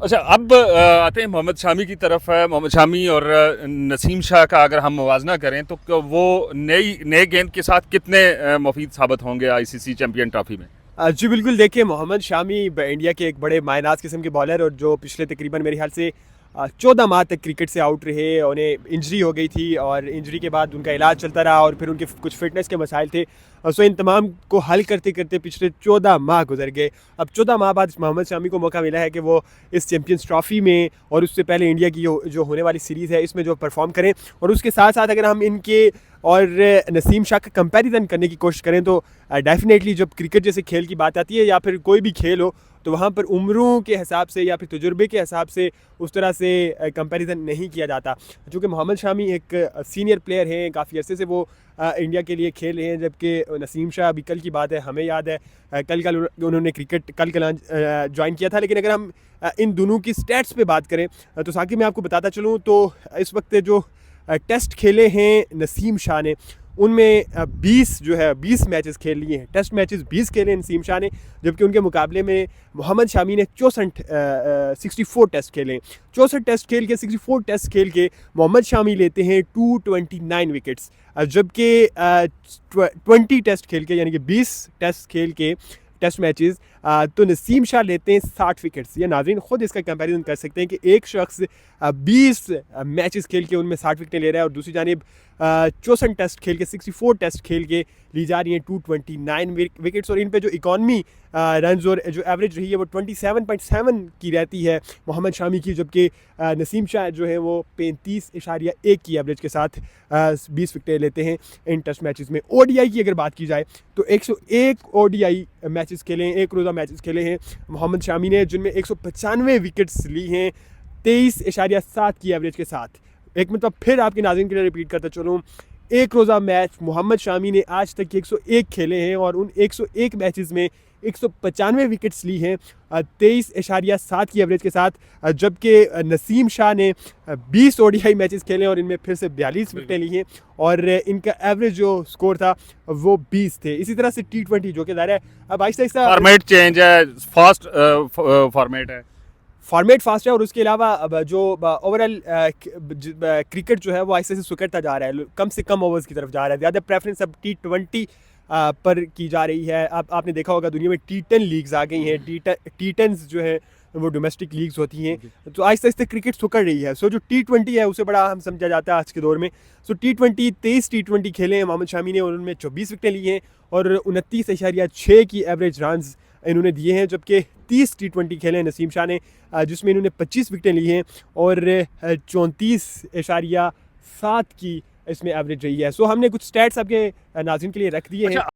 अच्छा, अब आते हैं मोहम्मद शामी की तरफ। है मोहम्मद शामी और नसीम शाह का अगर हम मुवाजना करें तो वो नए गेंद के साथ कितने मुफीद साबित होंगे आईसीसी चैंपियन ट्रॉफी में? जी बिल्कुल, देखिए मोहम्मद शामी इंडिया के एक बड़े मायनाज किस्म के बॉलर और जो पिछले तकरीबन मेरे ख्याल से 14 माह तक क्रिकेट से आउट रहे। उन्हें इंजरी हो गई थी और इंजरी के बाद उनका इलाज चलता रहा और फिर उनके कुछ फिटनेस के मसाइल थे। सो इन तमाम को हल करते करते पिछले 14 माह गुजर गए। अब 14 माह बाद मोहम्मद शामी को मौका मिला है कि वो इस चैम्पियंस ट्रॉफी में और उससे पहले इंडिया की जो होने वाली सीरीज़ है इसमें जो परफॉर्म करें। और उसके साथ साथ अगर हम इनके और नसीम शाह का कंपैरिजन करने की कोशिश करें तो डेफिनेटली जब क्रिकेट जैसे खेल की बात आती है या फिर कोई भी खेल हो तो वहाँ पर उम्रों के हिसाब से या फिर तजुर्बे के हिसाब से उस तरह से कंपैरिजन नहीं किया जाता। चूँकि मोहम्मद शामी एक सीनियर प्लेयर हैं, काफ़ी अरसे से वो इंडिया के लिए खेल रहे हैं, जबकि नसीम शाह अभी कल की बात है, हमें याद है कल उन्होंने क्रिकेट कल ज्वाइन किया था। लेकिन अगर हम इन दोनों की स्टैट्स पे बात करें तो साकिब मैं आपको बताता चलूँ तो इस वक्त जो टेस्ट खेले हैं नसीम शाह ने उनमें 20 मैचेस खेल लिए हैं। टेस्ट मैचेस 20 खेले नसीम शाह ने, जबकि उनके मुकाबले में मोहम्मद शामी ने 64 टेस्ट खेले। 64 टेस्ट खेल के 64 टेस्ट खेल के मोहम्मद शामी लेते हैं 229 विकेट्स, जबकि 20 टेस्ट खेल के यानी कि 20 टेस्ट खेल के टेस्ट मैचेस तो नसीम शाह लेते हैं 60 विकेट्स। या नाज़रीन खुद इसका कंपैरिजन कर सकते हैं कि एक शख्स 20 मैचेस खेल के उनमें 60 विकेटें ले रहा है और दूसरी जानिब 64 टेस्ट खेल के 64 टेस्ट खेल के ली जा रही हैं 229 विकेट्स। और इन पे जो इकॉनमी रन और जो एवरेज रही है वो 27.7 की रहती है मोहम्मद शामी की, जबकि नसीम शाह जो है वो 35.1 की एवरेज के साथ 20 विकेटें लेते हैं इन टेस्ट मैचेस में। ओडीआई की अगर बात की जाए तो 101 ओडीआई मैचेस खेले हैं, एक रोज़ा मैचेस खेले हैं मोहम्मद शामी ने, जिनमें 195 विकेट्स ली हैं 23.7 की एवरेज के साथ। एक मतलब फिर आपके नाज़रीन के लिए रिपीट करता चलूँ, एक रोज़ा मैच मोहम्मद शामी ने आज तक 101 खेले हैं और उन 101 मैचेस में 195 विकेट्स ली हैं 23.7 की एवरेज के साथ, जबकि नसीम शाह ने 20 ओडीआई मैचेस खेले और इनमें फिर से 42 विकेटें ली हैं और इनका एवरेज जो स्कोर था वो 20 थे। इसी तरह से T20 जो कि ज़ाहिर है अब आहिस्ता आहिस्ता फॉर्मेट चेंज है, फास्ट फॉर्मेट है। फॉर्मेट फास्ट है और उसके अलावा अब जो ओवरऑल क्रिकेट जो है वो आहिस्ते से सुकड़ता जा रहा है, कम से कम ओवर्स की तरफ जा रहा है। ज़्यादा प्रेफरेंस अब T20 पर की जा रही है। अब आपने देखा होगा दुनिया में T10 लीग्स आ गई हैं, T10 जो है वो डोमेस्टिक लीग्स होती हैं, तो आहिस्ते आहिस्ते क्रिकेट सुकड़ रही है। सो जो T20 है उसे बड़ा हम समझा जाता है आज के दौर में। सो T20 23 T20 खेले हैं मोहम्मद शामी ने और उनमें 24 विकेटें ली हैं और 29.6 की एवरेज रन्स इन्होंने दिए हैं, जबकि 30 T20 खेले हैं नसीम शाह ने जिसमें इन्होंने 25 विकेटें ली हैं और 34.7 की इसमें एवरेज रही है। सो हमने कुछ स्टैट्स आपके नाज़रीन के लिए रख दिए हैं।